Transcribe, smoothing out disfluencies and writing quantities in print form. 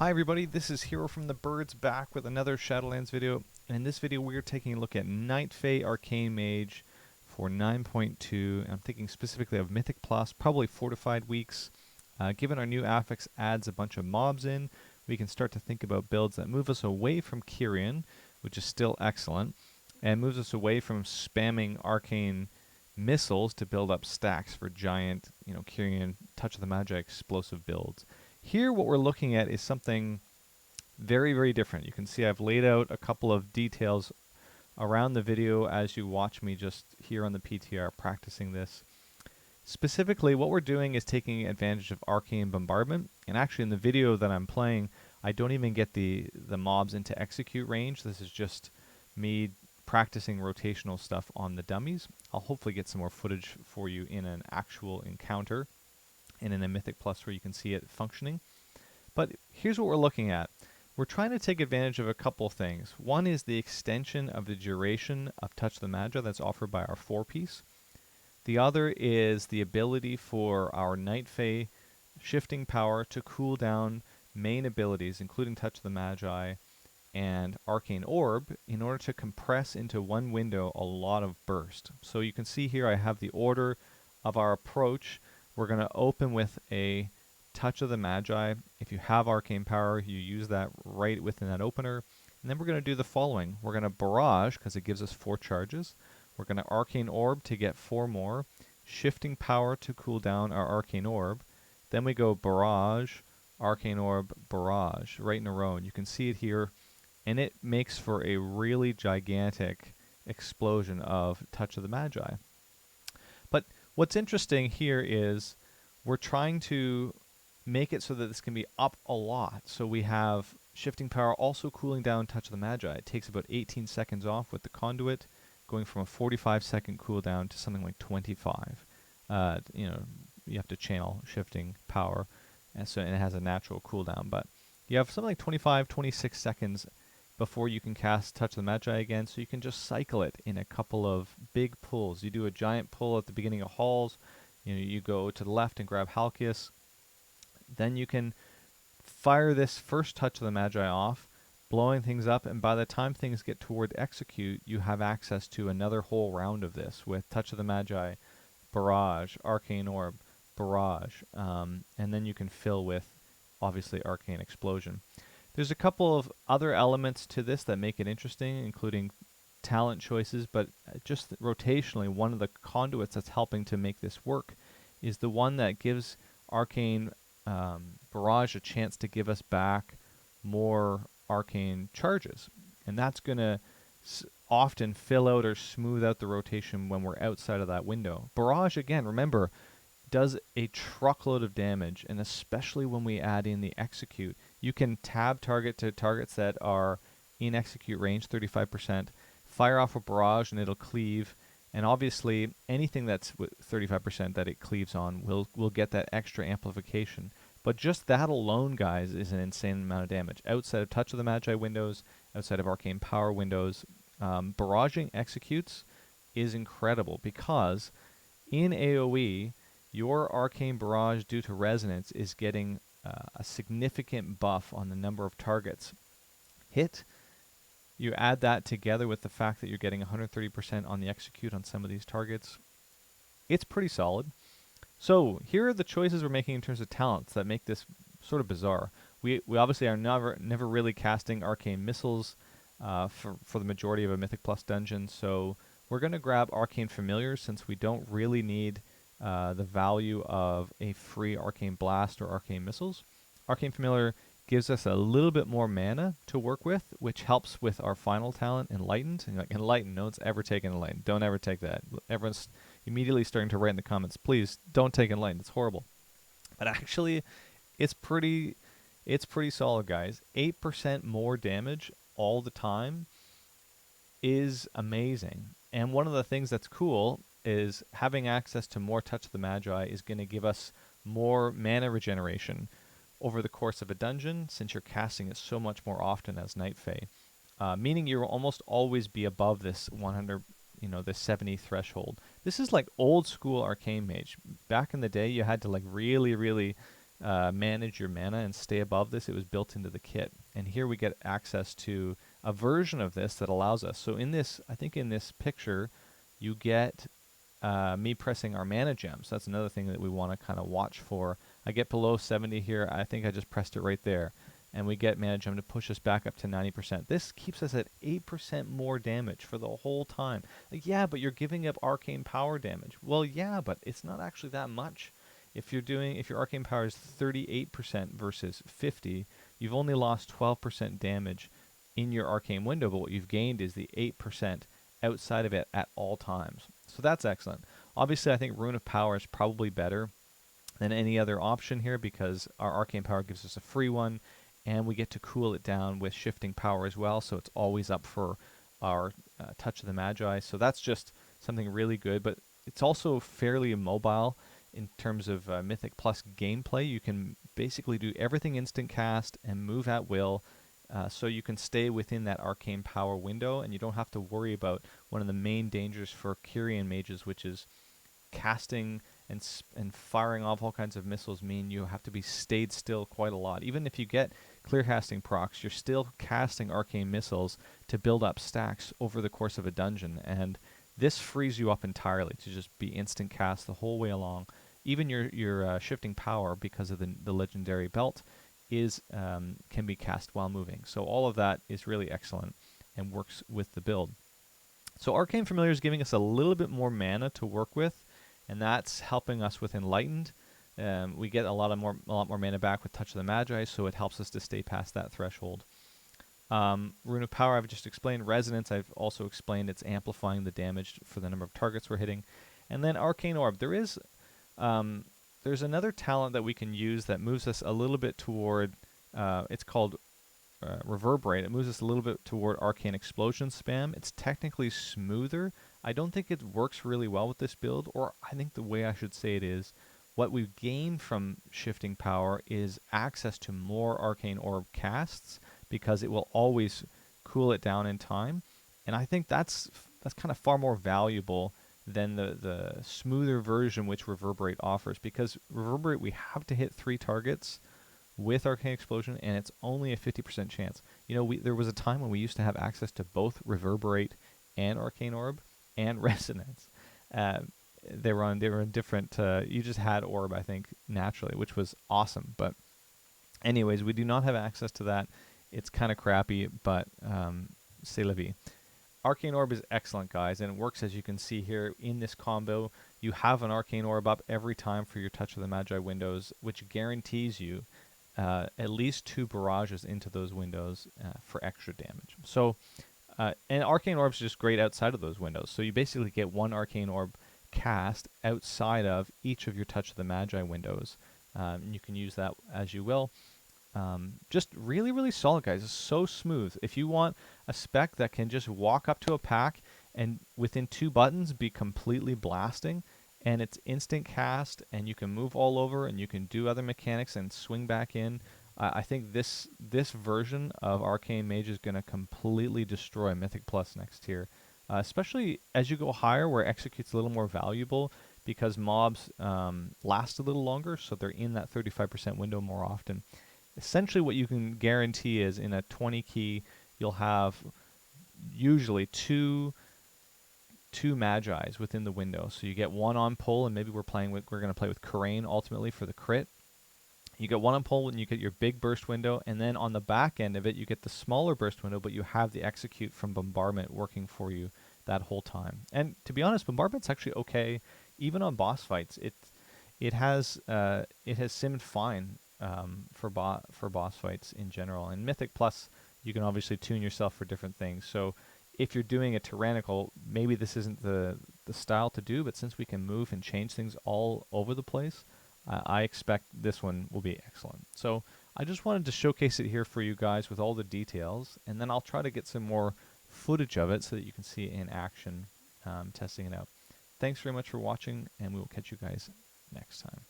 Hi everybody, this is Hero from the Birds back with another Shadowlands video, and in this video we are taking a look at Night Fae Arcane Mage for 9.2, and I'm thinking specifically of Mythic Plus, probably Fortified Weeks. Given our new affix adds a bunch of mobs in, we can start to think about builds that move us away from Kyrian, which is still excellent, and moves us away from spamming Arcane Missiles to build up stacks for giant, Kyrian Touch of the Magi explosive builds. Here what we're looking at is something very, very different. You can see I've laid out a couple of details around the video as you watch me just here on the PTR practicing this. Specifically, what we're doing is taking advantage of Arcane Bombardment, and actually in the video that I'm playing, I don't even get the mobs into execute range. This is just me practicing rotational stuff on the dummies. I'll hopefully get some more footage for you in an actual encounter and in a Mythic Plus where you can see it functioning. But here's what we're looking at. We're trying to take advantage of a couple things. One is the extension of the duration of Touch the Magi that's offered by our 4-piece. The other is the ability for our Night Fae shifting power to cool down main abilities, including Touch the Magi and Arcane Orb, in order to compress into one window a lot of burst. So you can see here I have the order of our approach. We're going to open with a Touch of the Magi. If you have Arcane Power, you use that right within that opener. And then we're going to do the following. We're going to Barrage, because it gives us 4 charges. We're going to Arcane Orb to get 4 more. Shifting Power to cool down our Arcane Orb. Then we go Barrage, Arcane Orb, Barrage, right in a row. And you can see it here. And it makes for a really gigantic explosion of Touch of the Magi. But what's interesting here is we're trying to make it so that this can be up a lot. So we have shifting power also cooling down Touch of the Magi. It takes about 18 seconds off with the conduit, going from a 45-second cooldown to something like 25. You have to channel shifting power, and it has a natural cooldown. But you have something like 25, 26 seconds before you can cast Touch the Magi again, so you can just cycle it in a couple of big pulls. You do a giant pull at the beginning of Halls, you go to the left and grab Halkias, then you can fire this first Touch of the Magi off, blowing things up, and by the time things get toward execute, you have access to another whole round of this with Touch of the Magi, Barrage, Arcane Orb, Barrage, and then you can fill with, obviously, Arcane Explosion. There's a couple of other elements to this that make it interesting, including talent choices, but just rotationally, one of the conduits that's helping to make this work is the one that gives Arcane Barrage a chance to give us back more Arcane charges. And that's going to often fill out or smooth out the rotation when we're outside of that window. Barrage, again, remember, does a truckload of damage, and especially when we add in the execute, you can tab target to targets that are in execute range, 35%, fire off a barrage and it'll cleave, and obviously anything that's 35% that it cleaves on will get that extra amplification. But just that alone, guys, is an insane amount of damage. Outside of Touch of the Magi windows, outside of Arcane Power windows, barraging executes is incredible because in AoE, your Arcane Barrage, due to resonance, is getting a significant buff on the number of targets hit. You add that together with the fact that you're getting 130% on the execute on some of these targets. It's pretty solid. So here are the choices we're making in terms of talents that make this sort of bizarre. We obviously are never really casting Arcane Missiles for the majority of a Mythic Plus dungeon, so we're going to grab Arcane Familiars since we don't really need the value of a free Arcane Blast or Arcane Missiles. Arcane Familiar gives us a little bit more mana to work with, which helps with our final talent, Enlightened. And like, Enlightened, no one's ever taken Enlightened. Don't ever take that. Everyone's immediately starting to write in the comments, please don't take Enlightened. It's horrible. But actually, it's pretty solid, guys. 8% more damage all the time is amazing. And one of the things that's cool is having access to more Touch of the Magi is going to give us more mana regeneration over the course of a dungeon, since you're casting it so much more often as Night Fae, meaning you'll almost always be above this 100, this 70 threshold. This is like old school Arcane Mage. Back in the day, you had to like really manage your mana and stay above this. It was built into the kit. And here we get access to a version of this that allows us. So in this, I think in this picture, you get me pressing our mana gems. That's another thing that we want to kind of watch for. I get below 70 here. I think I just pressed it right there. And we get mana gem to push us back up to 90%. This keeps us at 8% more damage for the whole time. Like, yeah, but you're giving up arcane power damage. Well, yeah, but it's not actually that much. If your arcane power is 38% versus 50, you've only lost 12% damage in your arcane window, but what you've gained is the 8% outside of it at all times. So that's excellent. Obviously, I think Rune of Power is probably better than any other option here because our arcane power gives us a free one, and we get to cool it down with shifting power as well, so it's always up for our Touch of the Magi. So that's just something really good, but it's also fairly immobile in terms of Mythic Plus gameplay. You can basically do everything instant cast and move at will, so you can stay within that arcane power window, and you don't have to worry about one of the main dangers for Kyrian mages, which is casting and firing off all kinds of missiles. Mean you have to be stayed still quite a lot. Even if you get clear casting procs, you're still casting arcane missiles to build up stacks over the course of a dungeon, and this frees you up entirely to just be instant cast the whole way along. Even your shifting power, because of the legendary belt, is can be cast while moving. So all of that is really excellent and works with the build. So Arcane Familiar is giving us a little bit more mana to work with, and that's helping us with Enlightened. We get a lot more mana back with Touch of the Magi, so it helps us to stay past that threshold. Rune of Power I've just explained. Resonance I've also explained. It's amplifying the damage for the number of targets we're hitting. And then Arcane Orb. There's another talent that we can use that moves us a little bit toward, it's called Reverberate. It moves us a little bit toward Arcane Explosion spam. It's technically smoother. I don't think it works really well with this build, or I think the way I should say it is, what we've gained from shifting power is access to more Arcane Orb casts, because it will always cool it down in time. And I think that's kind of far more valuable than the smoother version which Reverberate offers, because Reverberate we have to hit 3 targets with Arcane Explosion, and it's only a 50% chance. You know, there was a time when we used to have access to both Reverberate and Arcane Orb and Resonance. They were in different. You just had Orb, I think, naturally, which was awesome. But anyways, we do not have access to that. It's kind of crappy, but c'est la vie. Arcane Orb is excellent, guys, and it works as you can see here in this combo. You have an Arcane Orb up every time for your Touch of the Magi windows, which guarantees you at least 2 barrages into those windows for extra damage. So, and Arcane Orbs is just great outside of those windows. So you basically get 1 Arcane Orb cast outside of each of your Touch of the Magi windows. And you can use that as you will. Just really, really solid, guys. It's so smooth. If you want a spec that can just walk up to a pack and within 2 buttons be completely blasting, and it's instant cast, and you can move all over, and you can do other mechanics and swing back in, I think this version of Arcane Mage is going to completely destroy Mythic Plus next tier, especially as you go higher, where Execute's a little more valuable, because mobs last a little longer, so they're in that 35% window more often. Essentially what you can guarantee is in a 20 key, you'll have usually two Magi's within the window. So you get 1 on pull, and maybe we're going to play with Kyrian ultimately for the crit. You get 1 on pull, and you get your big burst window, and then on the back end of it, you get the smaller burst window, but you have the Execute from Bombardment working for you that whole time. And to be honest, Bombardment's actually okay, even on boss fights. It has simmed fine for boss fights in general. And Mythic Plus, you can obviously tune yourself for different things. So if you're doing a tyrannical, maybe this isn't the style to do, but since we can move and change things all over the place, I expect this one will be excellent. So I just wanted to showcase it here for you guys with all the details, and then I'll try to get some more footage of it so that you can see it in action, testing it out. Thanks very much for watching, and we will catch you guys next time.